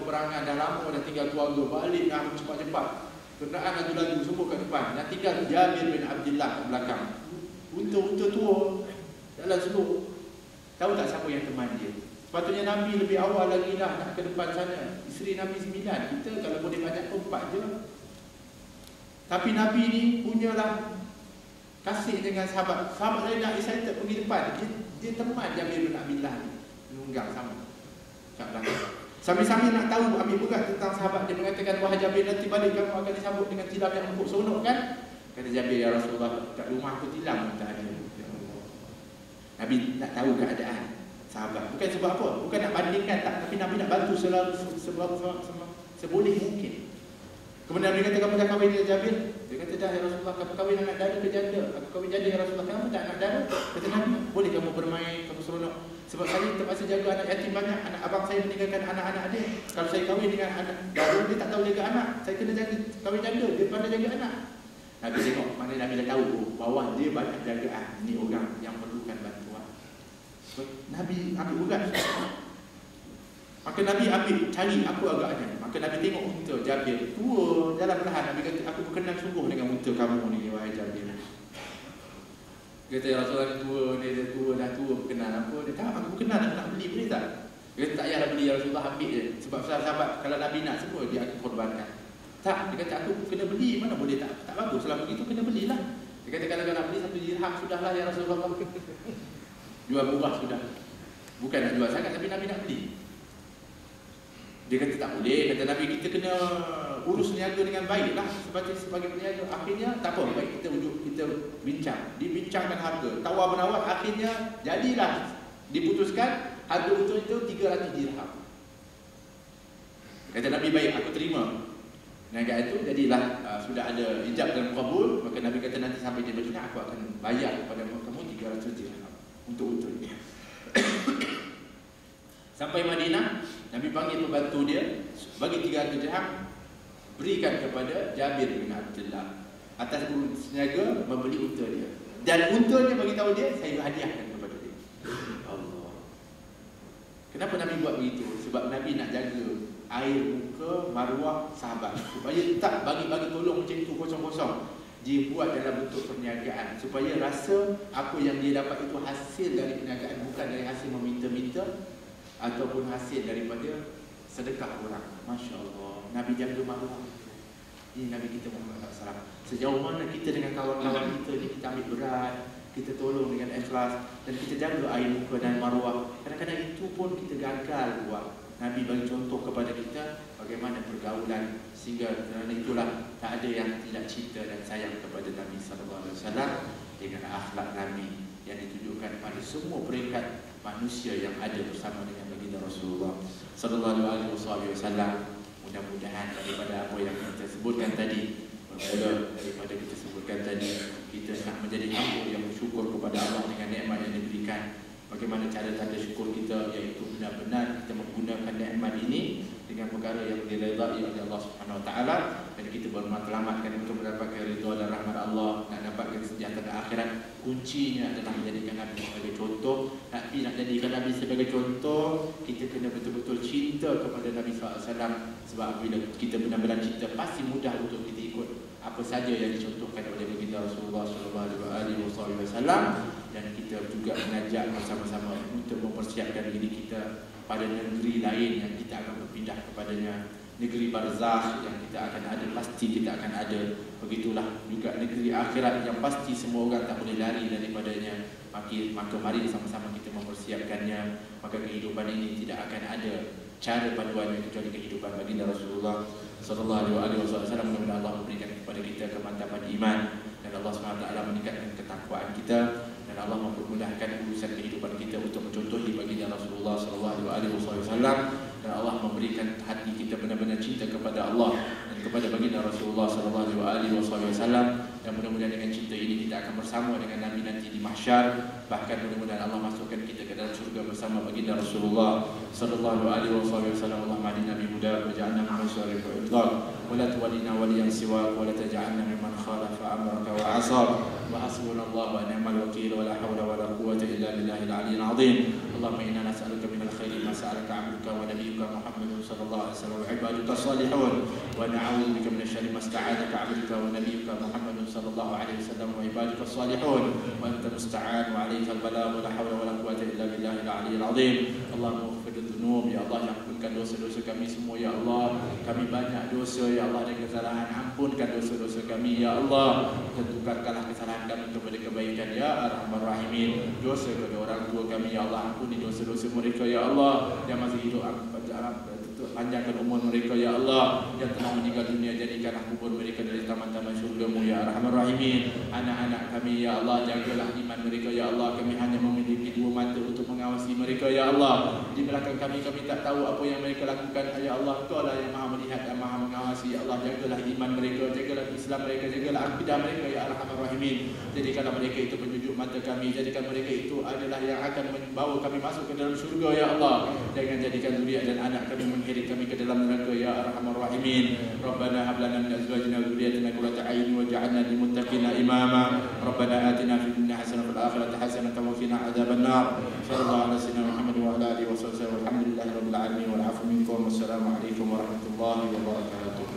peperangan dah lama, dah tinggal keluarga, balik dah cepat-cepat. Kenderaan laju-laju semua kat depan. Dah tinggal Jabir bin Abdullah kat belakang. Unta-unta tua, jalan slow. Tahu tak siapa yang teman dia? Sepatutnya Nabi lebih awal lagi dah nak ke depan sana. Isteri Nabi 9, kita kalau boleh banyak pun 4 je. Tapi Nabi ni punyalah kasih dengan sahabat. Sahabat lain nak excited pergi depan. Dia teman Jabir bin Abdullah ni. Menunggang sama kat belakang. Sambil-sambil nak tahu ambil berat tentang sahabat. Dia mengatakan, wahai Jabir, nanti balik kamu akan disambut dengan tilam yang empuk seronok kan? Kata Jabir, ya Rasulullah, kat rumah aku tilam pun tak ada. Nabi nak tahu keadaan sahabat. Bukan sebab apa? Bukan nak bandingkan tak. Tapi Nabi nak bantu selalu seboleh mungkin. Kemudian Nabi kata, kamu dah kahwin dengan Jabir? Dia kata, dah ya Rasulullah. Kamu kahwin anak dara ke janda? Aku kahwin janda ya Rasulullah. Kamu tak anak dara? Kata Nabi, boleh kamu bermain, kamu seronok. Sebab saya terpaksa jaga anak yatim banyak. Anak abang saya meninggalkan anak-anak dia. Kalau saya kahwin dengan anak dara, dia tak tahu jaga anak. Saya kena jaga, kahwin janda, dia pandai jaga anak. Nabi tengok, mana Nabi dah tahu bahawa dia banyak jagaan. Ini orang yang perlukan bantuan. Nabi ambil berat. Maka Nabi ambil cari apa agaknya. Maka Nabi tengok unta Jabir tua, jalan perlahan. Nabi kata, aku berkenan sungguh dengan unta kamu ni, wahai Jabir. Kata, ya Rasulullah, tua ni, dia tua, dah tua, berkenan apa? Dia tak, aku berkenan, aku nak beli, boleh tak? Dia kata, tak payahlah beli, ya Rasulullah, ambil je. Sebab sahabat, kalau Nabi nak semua, dia akan korbankan. Tak, dia kata, aku kena beli, mana boleh tak? Tak bagus, kalau begitu kena belilah. Dia kata, kalau nak beli 1 dirham, sudahlah ya Rasulullah. Jual murah sudah. Bukan nak jual sangat, tapi Nabi nak beli. Dia kata tak boleh. Kata Nabi, kita kena urus niaga dengan baiklah sebagai peniaga. Akhirnya tak apa, baik kita bincang. Dibincangkan harga, tawar-menawar. Akhirnya jadilah diputuskan harga unta itu 300 dirham. Kata Nabi, baik, aku terima. Niaga itu jadilah sudah ada ijab dan kabul. Maka Nabi kata, nanti sampai di Madinah aku akan bayar kepada kamu 300 dirham untuk unta ini. Sampai Madinah, Nabi panggil pembantu dia, bagi 300 dirham, berikan kepada Jabir bin Abdullah atas niaga membeli unta dia. Dan untanya bagi tahu dia, saya hadiahkan kepada dia. Allah. Kenapa Nabi buat begitu? Sebab Nabi nak jaga air muka maruah sahabat, supaya tak bagi-bagi tolong macam itu kosong-kosong. Dia buat dalam bentuk perniagaan supaya rasa apa yang dia dapat itu hasil dari perniagaan, bukan dari hasil meminta-minta ataupun hasil daripada sedekah orang. Masya Allah, Nabi jaga maruah. Ini Nabi kita Muhammad SAW. Sejauh mana kita dengan kawan-kawan kita ni, kita ambil berat, kita tolong dengan ikhlas, dan kita jaga air muka dan maruah. Kadang-kadang itu pun kita gagal buat. Nabi bagi contoh kepada kita bagaimana pergaulan, sehingga kerana itulah tak ada yang tidak cinta dan sayang kepada Nabi SAW dengan akhlak Nabi yang ditujukan pada semua peringkat manusia yang ada bersama dengan baginda Rasulullah SAW. Mudah-mudahan daripada apa yang kita sebutkan tadi, bermula daripada kita sebutkan tadi, kita nak menjadi hamba yang bersyukur kepada Allah dengan nikmat yang diberikan. Bagaimana cara tanda syukur kita, iaitu benar-benar kita menggunakan nikmat ini dengan perkara yang diridai oleh Allah Subhanahu Wa Taala, dan kita bermatlamatkan untuk mendapatkan ridha dan rahmat Allah, nak dapatkan kesejahteraan akhirat. Kuncinya adalah menjadikan Nabi sebagai contoh. Tapi nak jadikan Nabi sebagai contoh, kita kena betul-betul cinta kepada Nabi SAW. Sebab bila kita benar-benar cinta, pasti mudah untuk kita ikut apa saja yang dicontohkan oleh baginda Rasulullah SAW. Dan kita juga mengajak bersama-sama untuk mempersiapkan diri kita pada negeri lain yang kita akan berpindah kepadanya. Negeri barzakh yang kita akan ada, pasti kita akan ada. Begitulah juga negeri akhirat yang pasti semua orang tak boleh lari daripadanya. Maka mari sama-sama kita mempersiapkannya. Maka kehidupan ini tidak akan ada cara paduannya kecuali kehidupan baginda Rasulullah SAW. Mudah-mudahan Allah memberikan kepada kita kemantapan iman, dan Allah SWT meningkatkan ketakwaan kita, dan Allah mempermudahkan urusan kehidupan kita untuk mencontohi baginda Rasulullah SAW, dan Allah memberikan hati kita benar-benar cinta kepada Allah dan kepada baginda Rasulullah SAW. Dan mudah-mudahan dengan cinta ini kita akan bersama dengan Nabi nanti di mahsyar. Bahkan mudah-mudahan Allah masukkan kita ke dalam surga bersama baginda Rasulullah SAW. Allah ma'adi Nabi muda waja'alna ma'al syarif wa irdad, wa la tuwalina waliyan siwak, wa la taja'alna mimman khalafa amraka wa asar, wa hasbunallahu wa ni'mal wakil, wa la hawla wa la quwwata illa billahil aliyyil azim. Allahumma inna nas'aluka minal khairi ما سألك عبدك ونبيك محمد صلى الله عليه وسلم وعبادك الصالحون ونعوذ بك من الشر ما استعاذك عبدك ونبيك محمد صلى الله عليه وسلم وعبادك الصالحون وأنت المستعان وعليك البلاغ ولا حول ولا قوة إلا بالله العلي العظيم. اللهم اغفر الذنوب ya Allah, ampunkan dosa-dosa kami semua ya Allah. Kami banyak dosa ya Allah dan kesalahan, ampunkan dosa-dosa kami ya Allah. Tentukanlah kesalahan kami kepada kebaikan ya Arhamar Rahimin. Dosa kepada orang tua kami ya Allah, ampuni dosa-dosa mereka ya Allah. Yang masih hidup panjangkan umur mereka ya Allah. Yang telah meninggal dunia, jadikanlah kubur mereka dari taman-taman syurga-Mu ya Arhamar Rahimin. Anak-anak kami ya Allah, jagalah iman mereka ya Allah. Kami hanya memiliki dua mata untuk mengawasi mereka ya Allah. Di belakang kami tak tahu apa yang mereka lakukan ya Allah. Engkau lah yang maha melihat dan maha mengawasi ya Allah. Jagalah iman mereka, jagalah Islam mereka, jagalah akidah mereka ya Arhamar Rahimin. Jadikanlah mereka itu penunjuk mata kami, jadikan mereka itu adalah yang akan membawa kami masuk ke dalam syurga ya Allah. Jangan jadikan zuriat dan anak kami mengheret kami ke dalam neraka ya Arhamar Rahimin. Rabbana hab lana min azwajina wa dhurriyyatina qurrata a'yun waj'alna lil muttaqina imama. Rabbana atina fid dunya hasanatan wa fil akhirati hasanatan wa qina adzaban nar. Sallallahu alaihi wasallam Muhammad wa ala alihi wasallam. Walhamdulillahi rabbil alamin wal 'afwu minkum. Wassalamu alaikum warahmatullahi wabarakatuh.